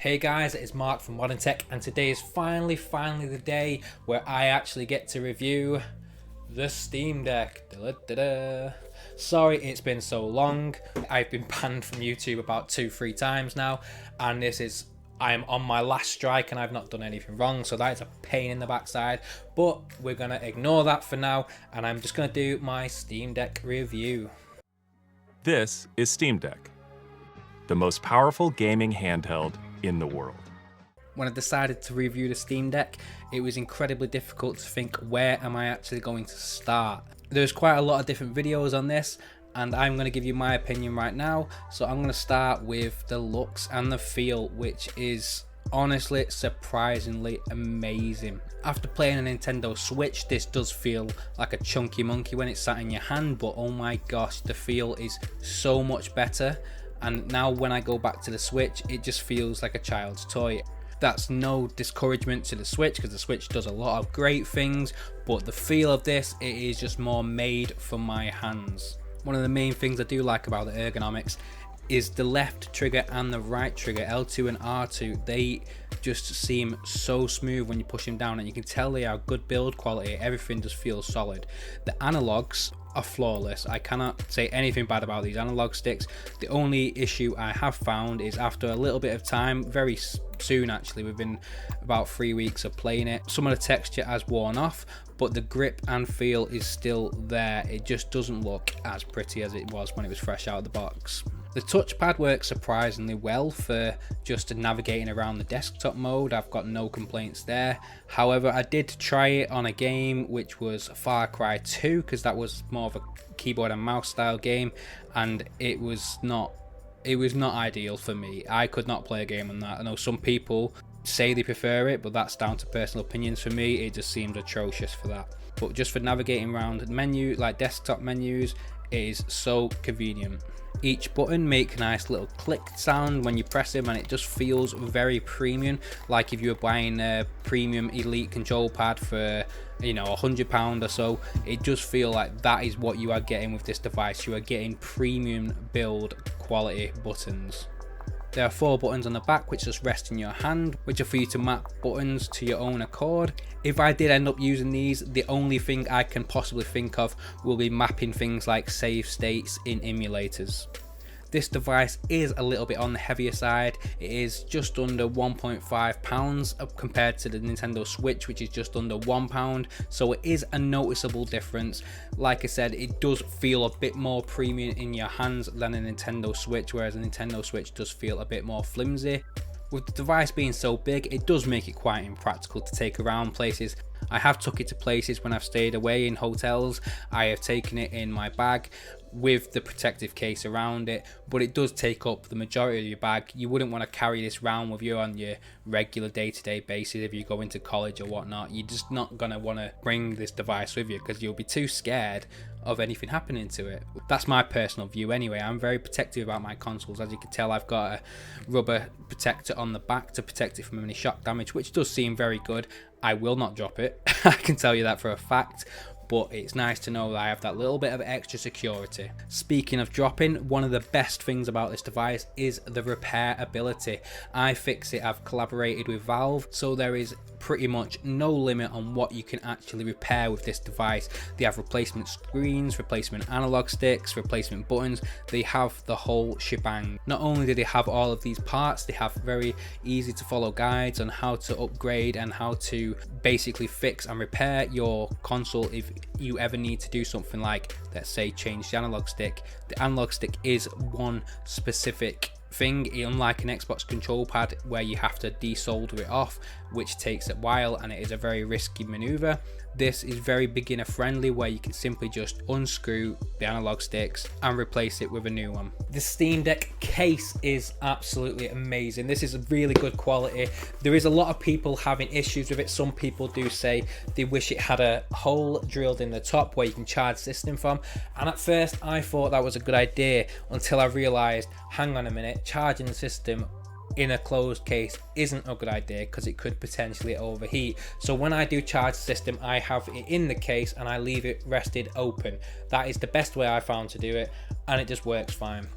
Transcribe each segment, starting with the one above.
Hey guys, it's Mark from Modern Tech, and today is finally the day where I actually get to review the Steam Deck. Da-da-da-da. Sorry it's been so long. I've been banned from YouTube about 2-3 times now, and I'm on my last strike and I've not done anything wrong, so that is a pain in the backside, but we're gonna ignore that for now, and I'm just gonna do my Steam Deck review. This is Steam Deck, the most powerful gaming handheld in the world. When I decided to review the Steam Deck, it was incredibly difficult to think, where am I actually going to start? There's quite a lot of different videos on this, and I'm going to give you my opinion right now. So I'm going to start with the looks and the feel, which is honestly surprisingly amazing. After playing a Nintendo Switch, this does feel like a chunky monkey when it's sat in your hand, but oh my gosh, the feel is so much better. And now when I go back to the Switch, it just feels like a child's toy. That's no discouragement to the Switch, because the Switch does a lot of great things, but the feel of this, it is just more made for my hands. One of the main things I do like about the ergonomics is the left trigger and the right trigger, L2 and R2. They just seem so smooth when you push them down, and you can tell they are good build quality. Everything just feels solid. The analogs are flawless. I cannot say anything bad about these analog sticks. The only issue I have found is after a little bit of time, very soon actually, within about 3 weeks of playing it, some of the texture has worn off, but the grip and feel is still there. It just doesn't look as pretty as it was when it was fresh out of the box. The touchpad works surprisingly well for just navigating around the desktop mode. I've got no complaints there. However, I did try it on a game which was Far Cry 2, because that was more of a keyboard and mouse style game, and it was not ideal for me. I could not play a game on that. I know some people say they prefer it, but that's down to personal opinions. For me, it just seemed atrocious for that. But just for navigating around the menu, like desktop menus, it is so convenient. Each button make a nice little click sound when you press them, and it just feels very premium, like if you were buying a premium elite control pad for, you know, £100 or so. It just feel like that is what you are getting with this device. You are getting premium build quality buttons. There are 4 buttons on the back which just rest in your hand, which are for you to map buttons to your own accord. If I did end up using these, the only thing I can possibly think of will be mapping things like save states in emulators. This device is a little bit on the heavier side. It is just under £1.5 compared to the Nintendo Switch, which is just under £1, so it is a noticeable difference. Like I said, it does feel a bit more premium in your hands than a Nintendo Switch, whereas a Nintendo Switch does feel a bit more flimsy. With the device being so big, it does make it quite impractical to take around places. I have took it to places when I've stayed away in hotels. I have taken it in my bag with the protective case around it, but it does take up the majority of your bag. You wouldn't want to carry this around with you on your regular day-to-day basis if you go into college or whatnot. You're just not going to want to bring this device with you because you'll be too scared of anything happening to it. That's my personal view anyway. I'm very protective about my consoles. As you can tell, I've got a rubber protector on the back to protect it from any shock damage, which does seem very good. I will not drop it, I can tell you that for a fact, but it's nice to know that I have that little bit of extra security. Speaking of dropping, one of the best things about this device is the repairability. iFixit have collaborated with Valve, so there is pretty much no limit on what you can actually repair with this device. They have replacement screens, replacement analog sticks, replacement buttons. They have the whole shebang. Not only do they have all of these parts, they have very easy to follow guides on how to upgrade and how to basically fix and repair your console if you ever need to do something like, let's say, change the analog stick. The analog stick is one specific thing, unlike an Xbox control pad where you have to desolder it off, which takes a while and it is a very risky maneuver. This is very beginner friendly, where you can simply just unscrew the analog sticks and replace it with a new one. The Steam Deck case is absolutely amazing. This is really good quality. There is a lot of people having issues with it. Some people do say they wish it had a hole drilled in the top where you can charge the system from, and at first I thought that was a good idea until I realized, hang on a minute, charging the system in a closed case isn't a good idea because it could potentially overheat. So when I do charge the system, I have it in the case and I leave it rested open. That is the best way I found to do it, and it just works fine.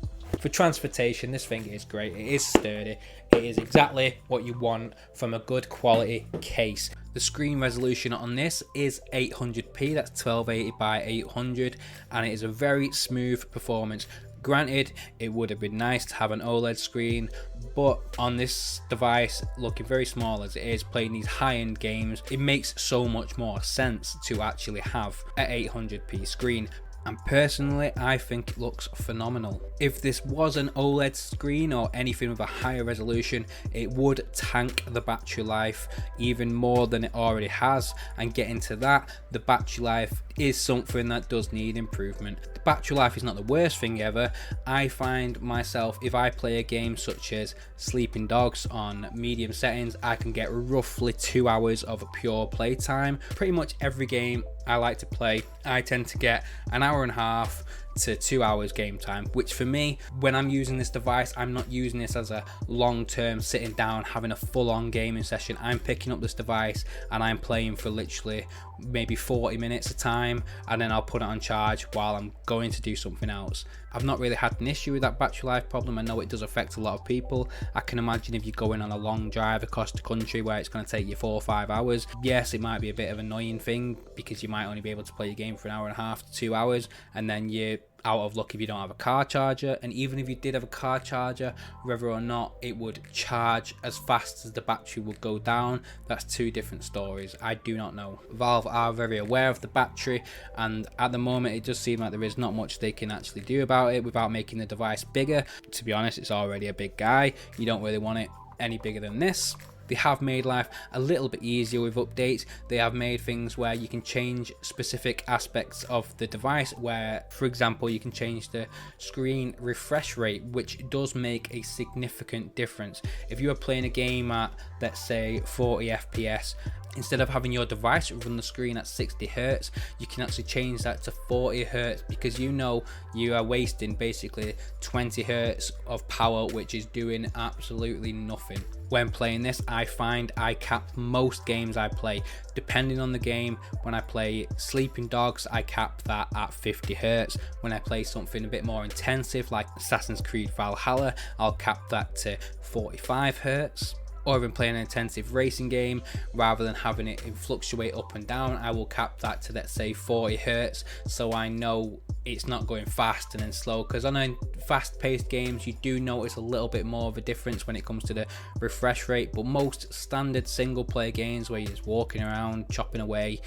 For transportation, this thing is great. It is sturdy. It is exactly what you want from a good quality case. The screen resolution on this is 800p, that's 1280 by 800, and it is a very smooth performance. Granted, it would have been nice to have an OLED screen, but on this device, looking very small as it is, playing these high-end games, it makes so much more sense to actually have an 800p screen. And personally, I think it looks phenomenal. If this was an OLED screen or anything with a higher resolution, it would tank the battery life even more than it already has. And getting to that, the battery life is something that does need improvement. The battery life is not the worst thing ever. I find myself, if I play a game such as Sleeping Dogs on medium settings, I can get roughly 2 hours of pure play time. Pretty much every game I like to play, I tend to get an hour and a half to 2 hours game time, which for me, when I'm using this device, I'm not using this as a long-term sitting down having a full-on gaming session. I'm picking up this device and I'm playing for literally maybe 40 minutes a time, and then I'll put it on charge while I'm going to do something else. I've not really had an issue with that battery life problem. I know it does affect a lot of people. I can imagine if you're going on a long drive across the country where it's going to take you 4 or 5 hours, yes, it might be a bit of an annoying thing because you might only be able to play your game for an hour and a half to 2 hours, and then you're out of luck if you don't have a car charger. And even if you did have a car charger, whether or not it would charge as fast as the battery would go down, that's two different stories. I do not know. Valve are very aware of the battery, and at the moment it does seem like there is not much they can actually do about it without making the device bigger. To be honest, it's already a big guy. You don't really want it any bigger than this. They have made life a little bit easier with updates. They have made things where you can change specific aspects of the device, where, for example, you can change the screen refresh rate, which does make a significant difference. If you are playing a game at, let's say, 40 FPS, instead of having your device run the screen at 60 Hz, you can actually change that to 40 Hz, because you know you are wasting basically 20 Hz of power, which is doing absolutely nothing. When playing this, I find I cap most games I play. Depending on the game, when I play Sleeping Dogs, I cap that at 50 Hz. When I play something a bit more intensive like Assassin's Creed Valhalla, I'll cap that to 45 Hz. Or even playing an intensive racing game, rather than having it fluctuate up and down, I will cap that to, let's say, 40 Hz, so I know it's not going fast and then slow. Because on fast-paced games, you do notice a little bit more of a difference when it comes to the refresh rate, but most standard single-player games where you're just walking around, chopping away,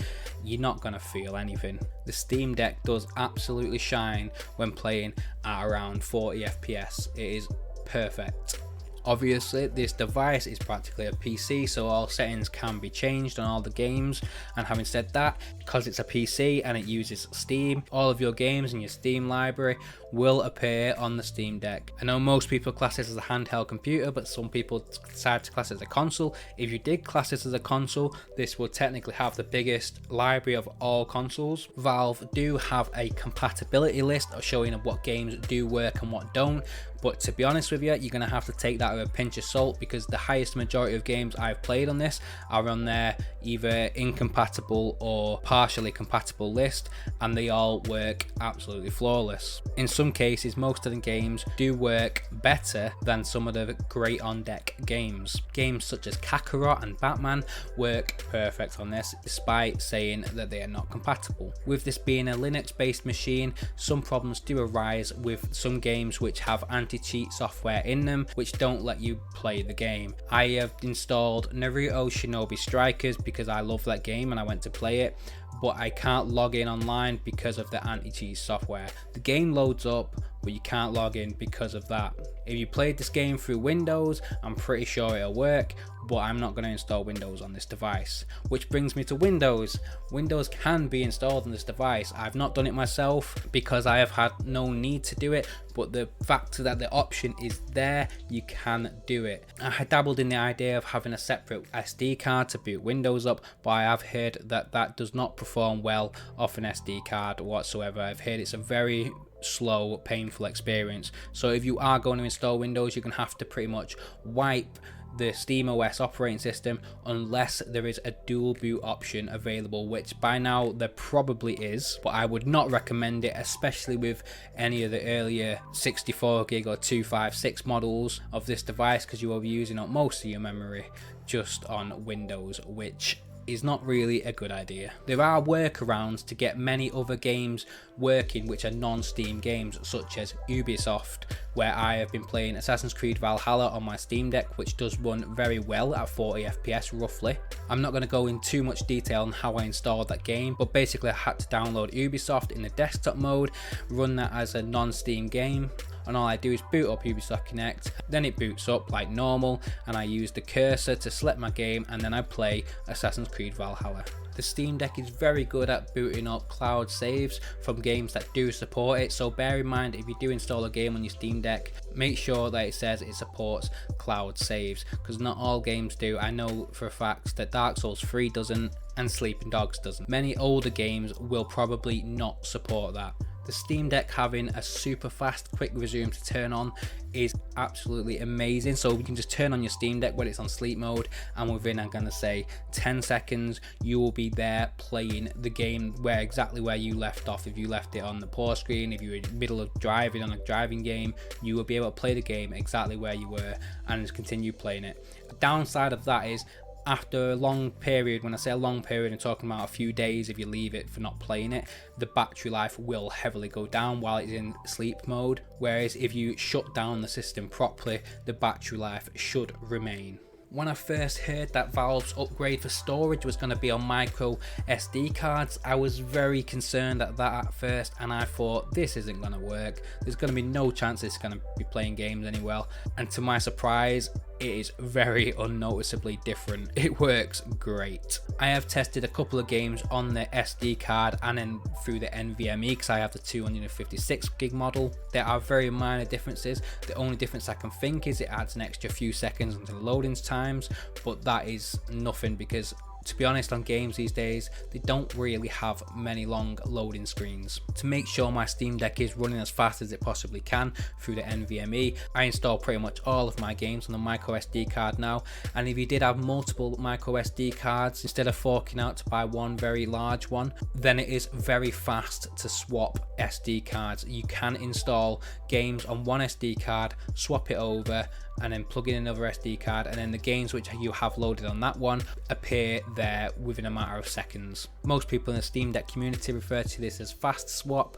you're not going to feel anything. The Steam Deck does absolutely shine when playing at around 40 FPS. It is perfect. Obviously, this device is practically a PC, so all settings can be changed on all the games. And having said that, because it's a PC and it uses Steam, all of your games in your Steam library will appear on the Steam Deck. I know most people class this as a handheld computer, but some people decide to class it as a console. If you did class this as a console, this will technically have the biggest library of all consoles. Valve do have a compatibility list showing what games do work and what don't, but to be honest with you, you're going to have to take that with a pinch of salt, because the highest majority of games I've played on this are on their either incompatible or partially compatible list, and they all work absolutely flawless. In some cases, most of the games do work better than some of the great on deck games. Games such as Kakarot and Batman work perfect on this, despite saying that they are not compatible. With this being a Linux based machine, some problems do arise with some games which have anti-cheat software in them, which don't let you play the game. I have installed Naruto Shinobi Strikers because I love that game and I went to play it, but I can't log in online because of the anti-cheat software. The game loads up, but you can't log in because of that. If you played this game through Windows, I'm pretty sure it'll work, but I'm not going to install Windows on this device. Which brings me to Windows. Windows can be installed on this device. I've not done it myself because I have had no need to do it, but the fact that the option is there, you can do it. I had dabbled in the idea of having a separate SD card to boot Windows up, but I have heard that that does not perform well off an SD card whatsoever. I've heard it's a very slow, painful experience. So if you are going to install Windows, you're going to have to pretty much wipe the SteamOS operating system unless there is a dual boot option available, which by now there probably is, but I would not recommend it, especially with any of the earlier 64 gig or 256 models of this device, because you will be using up most of your memory just on Windows, which is not really a good idea. There are workarounds to get many other games working which are non-Steam games, such as Ubisoft, where I have been playing Assassin's Creed Valhalla on my Steam Deck, which does run very well at 40 FPS roughly. I'm not going to go in too much detail on how I installed that game, but basically I had to download Ubisoft in the desktop mode, run that as a non-Steam game, and all I do is boot up Ubisoft Connect, then it boots up like normal, and I use the cursor to select my game, and then I play Assassin's Creed Valhalla. The Steam Deck is very good at booting up cloud saves from games that do support it, so bear in mind if you do install a game on your Steam Deck, make sure that it says it supports cloud saves, because not all games do. I know for a fact that Dark Souls 3 doesn't, and Sleeping Dogs doesn't. Many older games will probably not support that. The Steam Deck having a super fast quick resume to turn on is absolutely amazing. So you can just turn on your Steam Deck when it's on sleep mode, and within, I'm gonna say 10 seconds, you will be there playing the game exactly where you left off. If you left it on the pause screen, if you were in the middle of driving on a driving game, you will be able to play the game exactly where you were and just continue playing it. The downside of that is, after a long period, when I say a long period, I'm talking about a few days if you leave it for not playing it, the battery life will heavily go down while it's in sleep mode, whereas if you shut down the system properly, the battery life should remain. When I first heard that Valve's upgrade for storage was going to be on micro SD cards, I was very concerned at that at first, and I thought this isn't going to work. There's going to be no chance it's going to be playing games anywhere, and to my surprise, it is very unnoticeably different. It works great. I have tested a couple of games on the SD card and then through the NVMe, because I have the 256 gig model. There are very minor differences. The only difference I can think is it adds an extra few seconds into the loading times, but that is nothing, because to be honest, on games these days, they don't really have many long loading screens. To make sure my Steam Deck is running as fast as it possibly can through the NVMe, I install pretty much all of my games on the micro SD card now, and if you did have multiple micro SD cards, instead of forking out to buy one very large one, then it is very fast to swap SD cards. You can install games on one SD card, swap it over, and then plug in another SD card, and then the games which you have loaded on that one appear there within a matter of seconds. Most people in the Steam Deck community refer to this as fast swap,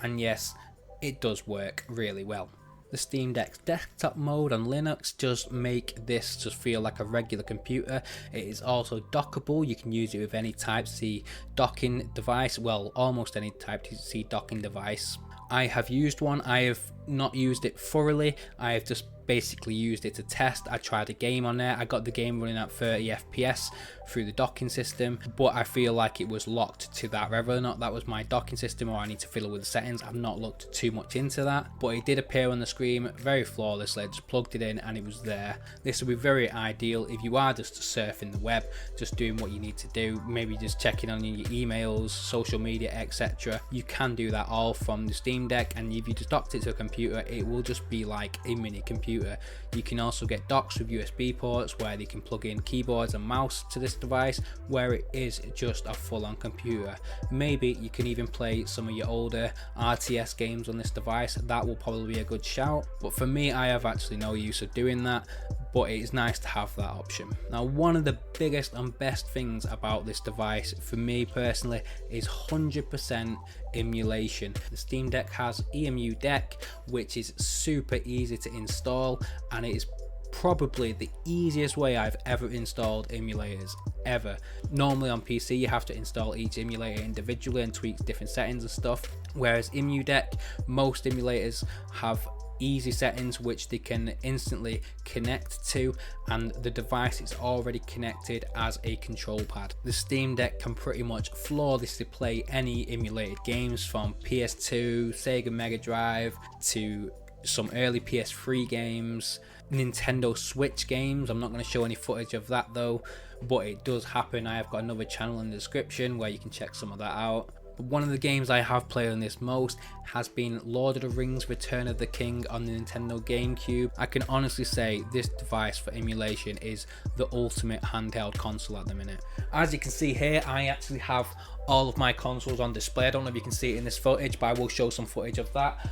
and yes, it does work really well. The Steam Deck's desktop mode on Linux just make this just feel like a regular computer. It is also dockable. You can use it with any Type-C docking device, well, almost any Type-C docking device. I have used one. I have not used it thoroughly. I have just basically used it to test. I tried a game on there. I got the game running at 30 FPS through the docking system, but I feel like it was locked to that. Whether or not that was my docking system or I need to fiddle with the settings, I've not looked too much into that, but it did appear on the screen very flawlessly. I just plugged it in and it was there. This would be very ideal if you are just surfing the web, just doing what you need to do, maybe just checking on your emails, social media, etc. You can do that all from the Steam Deck, and if you just docked it to a computer, it will just be like a mini computer. You can also get docks with USB ports where they can plug in keyboards and mouse to this device, where it is just a full-on computer. Maybe you can even play some of your older RTS games on this device. That will probably be a good shout, but for me, I have actually no use of doing that, but it is nice to have that option. Now, one of the biggest and best things about this device for me personally is 100% emulation. The Steam Deck has EMU Deck, which is super easy to install, and it is probably the easiest way I've ever installed emulators ever. Normally on PC you have to install each emulator individually and tweak different settings and stuff, whereas EMU Deck, most emulators have easy settings which they can instantly connect to, and the device is already connected as a control pad. The Steam Deck can pretty much flawlessly play any emulated games from PS2, Sega Mega Drive to some early PS3 games, Nintendo Switch games. I'm not going to show any footage of that though, but it does happen. I have got another channel in the description where you can check some of that out. One of the games I have played on this most has been Lord of the Rings Return of the King on the Nintendo GameCube. I can honestly say this device for emulation is the ultimate handheld console at the minute. As you can see here, I actually have all of my consoles on display. I don't know if you can see it in this footage, but I will show some footage of that.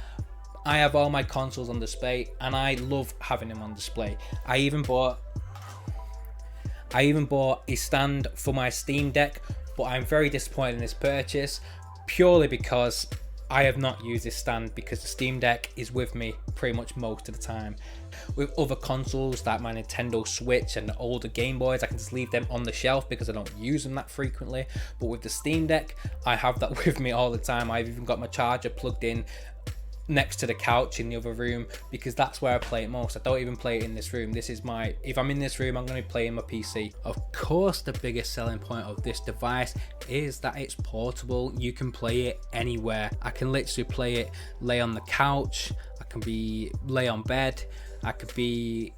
I have all my consoles on display and I love having them on display. I even bought a stand for my Steam Deck, but I'm very disappointed in this purchase purely because I have not used this stand, because the Steam Deck is with me pretty much most of the time. With other consoles like my Nintendo Switch and the older Game Boys, I can just leave them on the shelf because I don't use them that frequently. But with the Steam Deck, I have that with me all the time. I've even got my charger plugged in next to the couch in the other room because that's where I play it most. I don't even play it in this room. This is my, if I'm in this room, I'm going to be playing my PC. Of course, the biggest selling point of this device is that it's portable. You can play it anywhere. I can literally play it, lay on the couch, I can be lay on bed, I could be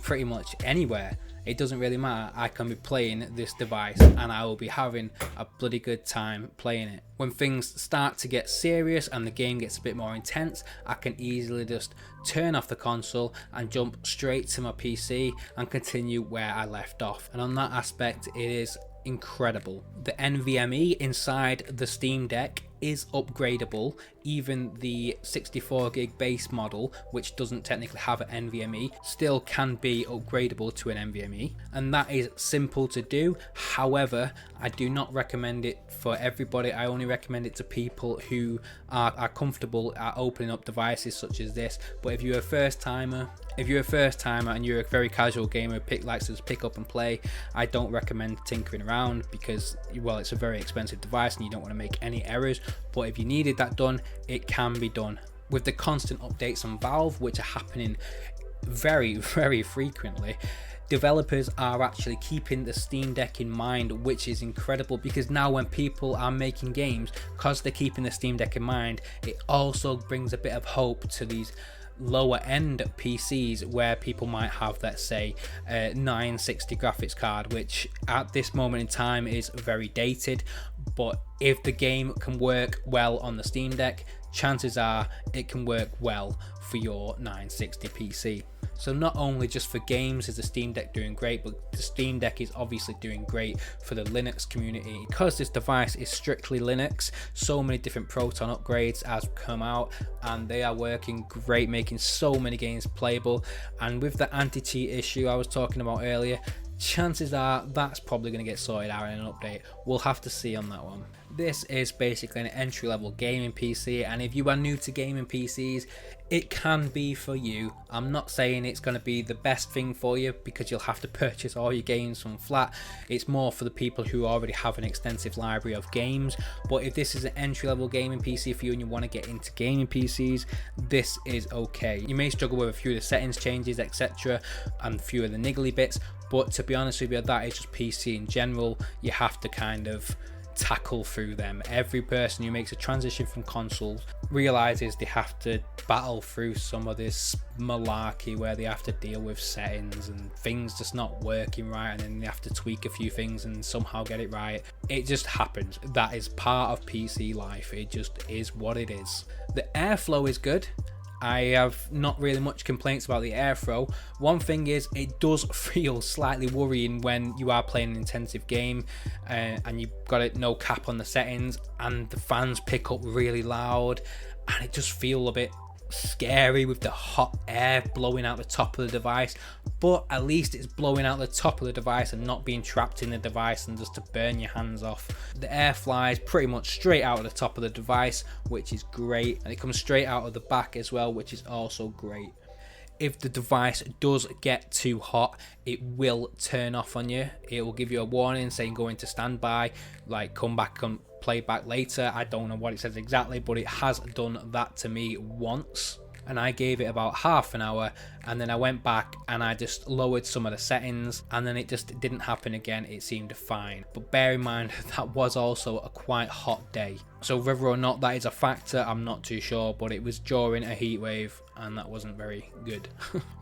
pretty much anywhere. It doesn't really matter. I can be playing this device and I will be having a bloody good time playing it. When things start to get serious and the game gets a bit more intense, I can easily just turn off the console and jump straight to my PC and continue where I left off. And on that aspect, it is incredible. The NVMe inside the Steam Deck is upgradable. Even the 64 gig base model, which doesn't technically have an NVMe, still can be upgradable to an NVMe, and that is simple to do. However, I do not recommend it for everybody. I only recommend it to people who are comfortable at opening up devices such as this. But if you're a first timer and you're a very casual gamer, likes to just pick up and play, I don't recommend tinkering around because, well, it's a very expensive device and you don't want to make any errors. But if you needed that done, it can be done. With the constant updates on Valve, which are happening very, very frequently, developers are actually keeping the Steam Deck in mind, which is incredible, because now when people are making games, because they're keeping the Steam Deck in mind, it also brings a bit of hope to these lower end PCs where people might have, let's say, a 960 graphics card, which at this moment in time is very dated. But if the game can work well on the Steam Deck, chances are it can work well for your 960 PC. So not only just for games is the Steam Deck doing great, but the Steam Deck is obviously doing great for the Linux community. Because this device is strictly Linux, so many different Proton upgrades have come out and they are working great, making so many games playable. And with the anti-cheat issue I was talking about earlier, chances are that's probably going to get sorted out in an update. We'll have to see on that one. This is basically an entry-level gaming PC, and if you are new to gaming PCs, it can be for you. I'm not saying it's going to be the best thing for you because you'll have to purchase all your games from flat. It's more for the people who already have an extensive library of games. But if this is an entry-level gaming PC for you and you want to get into gaming PCs, this is okay. You may struggle with a few of the settings changes, etc., and a few of the niggly bits, but to be honest with you, that is just PC in general. You have to kind of tackle through them. Every person who makes a transition from consoles realizes they have to battle through some of this malarkey where they have to deal with settings and things just not working right, and then they have to tweak a few things and somehow get it right. It just happens. That is part of PC life. It just is what it is. The airflow is good. I have not really much complaints about the airflow. One thing is, it does feel slightly worrying when you are playing an intensive game and you've got it no cap on the settings and the fans pick up really loud and it just feels a bit scary with the hot air blowing out the top of the device. But at least it's blowing out the top of the device and not being trapped in the device and just to burn your hands off. The air flies pretty much straight out of the top of the device, which is great, and it comes straight out of the back as well, which is also great. If the device does get too hot, it will turn off on you. It will give you a warning saying go into standby, like come back and play back later. I don't know what it says exactly, but it has done that to me once. And I gave it about half an hour and then I went back and I just lowered some of the settings and then it just didn't happen again. It seemed fine. But bear in mind that was also a quite hot day. So whether or not that is a factor, I'm not too sure, but it was during a heat wave and that wasn't very good.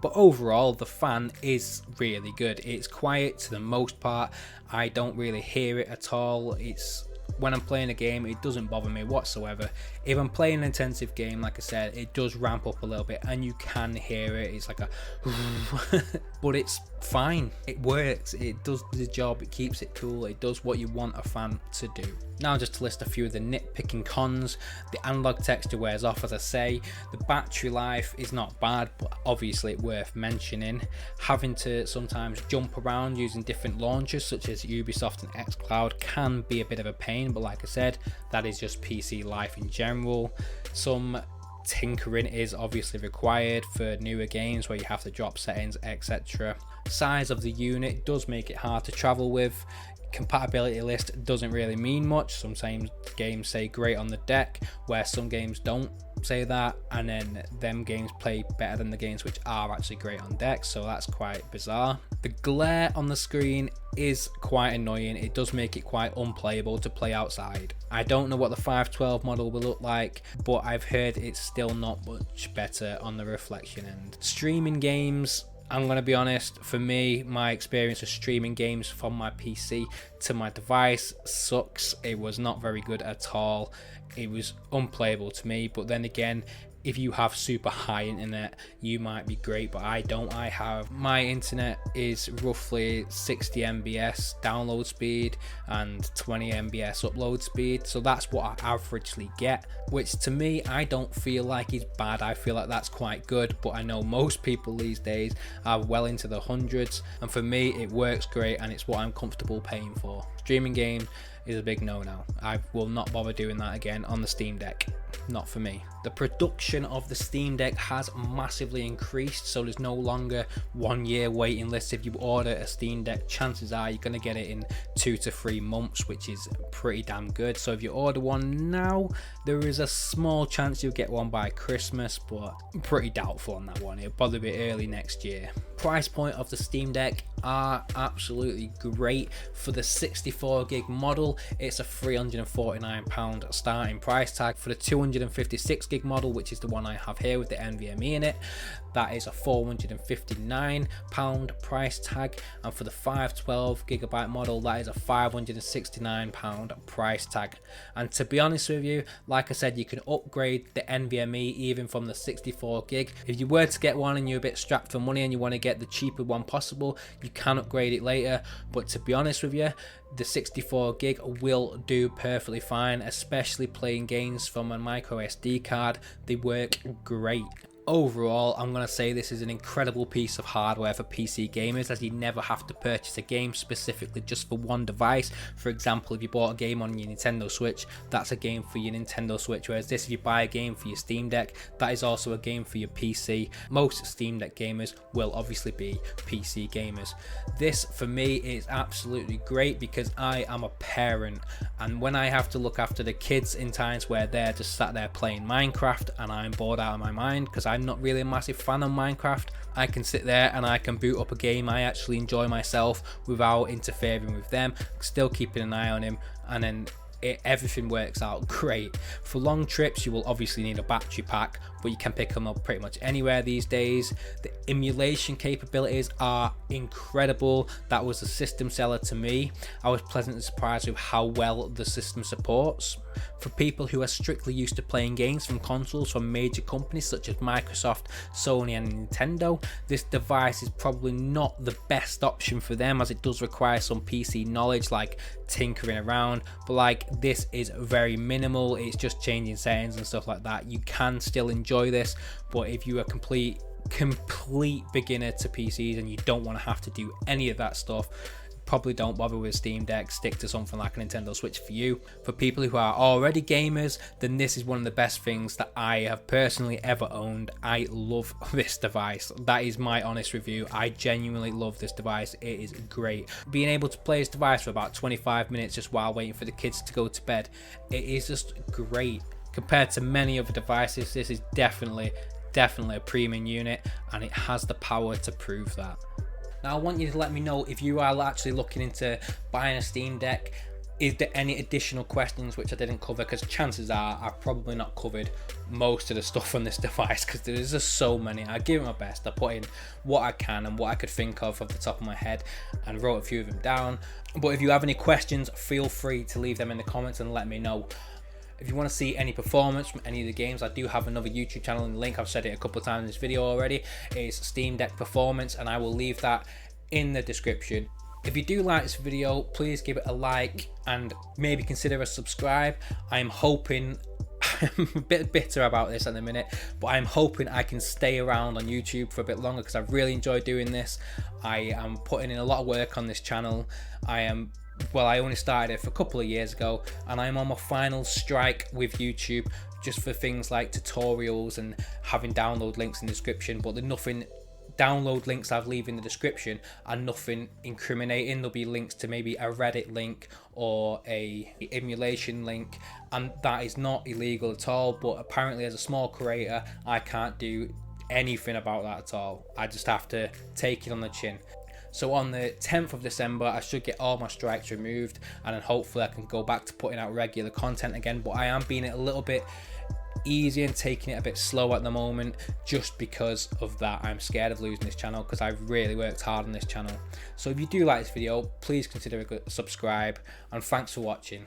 But overall, the fan is really good. It's quiet to the most part. I don't really hear it at all. It's when I'm playing a game, it doesn't bother me whatsoever. If I'm playing an intensive game, like I said, it does ramp up a little bit and you can hear it. It's like a but it's fine, it works, it does the job, it keeps it cool, it does what you want a fan to do. Now just to list a few of the nitpicking cons: the analog texture wears off, as I say. The battery life is not bad, but obviously worth mentioning. Having to sometimes jump around using different launchers such as Ubisoft and xCloud can be a bit of a pain, but like I said, that is just PC life in general. Some tinkering is obviously required for newer games where you have to drop settings, etc. Size of the unit does make it hard to travel with. Compatibility list doesn't really mean much. Sometimes games say great on the deck, where some games don't say that, and then them games play better than the games which are actually great on deck, so that's quite bizarre. The glare on the screen is quite annoying. It does make it quite unplayable to play outside. I don't know what the 512 model will look like, but I've heard it's still not much better on the reflection end. Streaming games, I'm going to be honest, for me, my experience of streaming games from my PC to my device sucks. It was not very good at all. It was unplayable to me, but then again, if you have super high internet, you might be great, but I don't. My internet is roughly 60 mbs download speed and 20 mbs upload speed, so that's what I averagely get, which to me, I don't feel like is bad. I feel like that's quite good, but I know most people these days are well into the hundreds, and for me, it works great and it's what I'm comfortable paying for. Streaming game is a big no-no. I will not bother doing that again on the Steam Deck. Not for me. The production of the Steam Deck has massively increased, so there's no longer 1 year waiting list. If you order a Steam Deck, chances are you're going to get it in 2 to 3 months, which is pretty damn good. So if you order one now, there is a small chance you'll get one by Christmas, but I'm pretty doubtful on that one. It'll probably be early next year. Price point of the Steam Deck are absolutely great. For the 64 gig model, it's a £349 starting price tag. For the 256 gig model, which is the one I have here with the NVMe in it, that is a £459 price tag, and for the 512 gigabyte model, that is a £569 price tag. And to be honest with you, like I said, you can upgrade the NVMe even from the 64 gig. If you were to get one and you're a bit strapped for money and you want to get the cheaper one possible, you can upgrade it later, but to be honest with you, the 64 gig will do perfectly fine, especially playing games from a micro SD card. They work great. Overall, I'm going to say this is an incredible piece of hardware for PC gamers, as you never have to purchase a game specifically just for one device. For example, if you bought a game on your Nintendo Switch, that's a game for your Nintendo Switch, whereas this, if you buy a game for your Steam Deck, that is also a game for your PC. Most Steam Deck gamers will obviously be PC gamers. This, for me, is absolutely great because I am a parent, and when I have to look after the kids in times where they're just sat there playing Minecraft and I'm bored out of my mind because I'm not really a massive fan of Minecraft, I can sit there and I can boot up a game I actually enjoy myself without interfering with them, still keeping an eye on him, and then everything works out great. For long trips, you will obviously need a battery pack, but you can pick them up pretty much anywhere these days. The emulation capabilities are incredible. That was a system seller to me. I was pleasantly surprised with how well the system supports. For people who are strictly used to playing games from consoles from major companies such as Microsoft, Sony and Nintendo, this device is probably not the best option for them, as it does require some PC knowledge like tinkering around, but like this is very minimal. It's just changing settings and stuff like that. You can still enjoy this, but if you are complete beginner to PCs and you don't want to have to do any of that stuff, probably don't bother with Steam Deck. Stick to something like a Nintendo Switch for you. For people who are already gamers, then this is one of the best things that I have personally ever owned. I love this device. That is my honest review. I genuinely love this device. It is great. Being able to play this device for about 25 minutes just while waiting for the kids to go to bed, it is just great. Compared to many other devices, this is definitely a premium unit, and it has the power to prove that. Now I want you to let me know if you are actually looking into buying a Steam Deck. is there any additional questions which I didn't cover? Because chances are I've probably not covered most of the stuff on this device, because there's just so many. I give it my best. I put in what I can and what I could think of off the top of my head and wrote a few of them down. But if you have any questions, feel free to leave them in the comments and let me know. If you want to see any performance from any of the games, I do have another YouTube channel in the link. I've said it a couple of times in this video already. It's Steam Deck Performance, and I will leave that in the description. If you do like this video, please give it a like and maybe consider a subscribe. I'm hoping, I'm a bit bitter about this at the minute, but I'm hoping I can stay around on YouTube for a bit longer, because I've really enjoyed doing this. I am putting in a lot of work on this channel. I only started it for a couple of years ago, and I'm on my final strike with YouTube, just for things like tutorials and having download links in the description. But there's nothing, download links I've leave in the description are nothing incriminating. There'll be links to maybe a Reddit link or a Emulation link, and that is not illegal at all. But apparently, as a small creator, I can't do anything about that at all. I just have to take it on the chin. So on the 10th of December, I should get all my strikes removed, and then hopefully I can go back to putting out regular content again. But I am being a little bit easy and taking it a bit slow at the moment, just because of that. I'm scared of losing this channel, because I've really worked hard on this channel. So if you do like this video, please consider a subscribe, and thanks for watching.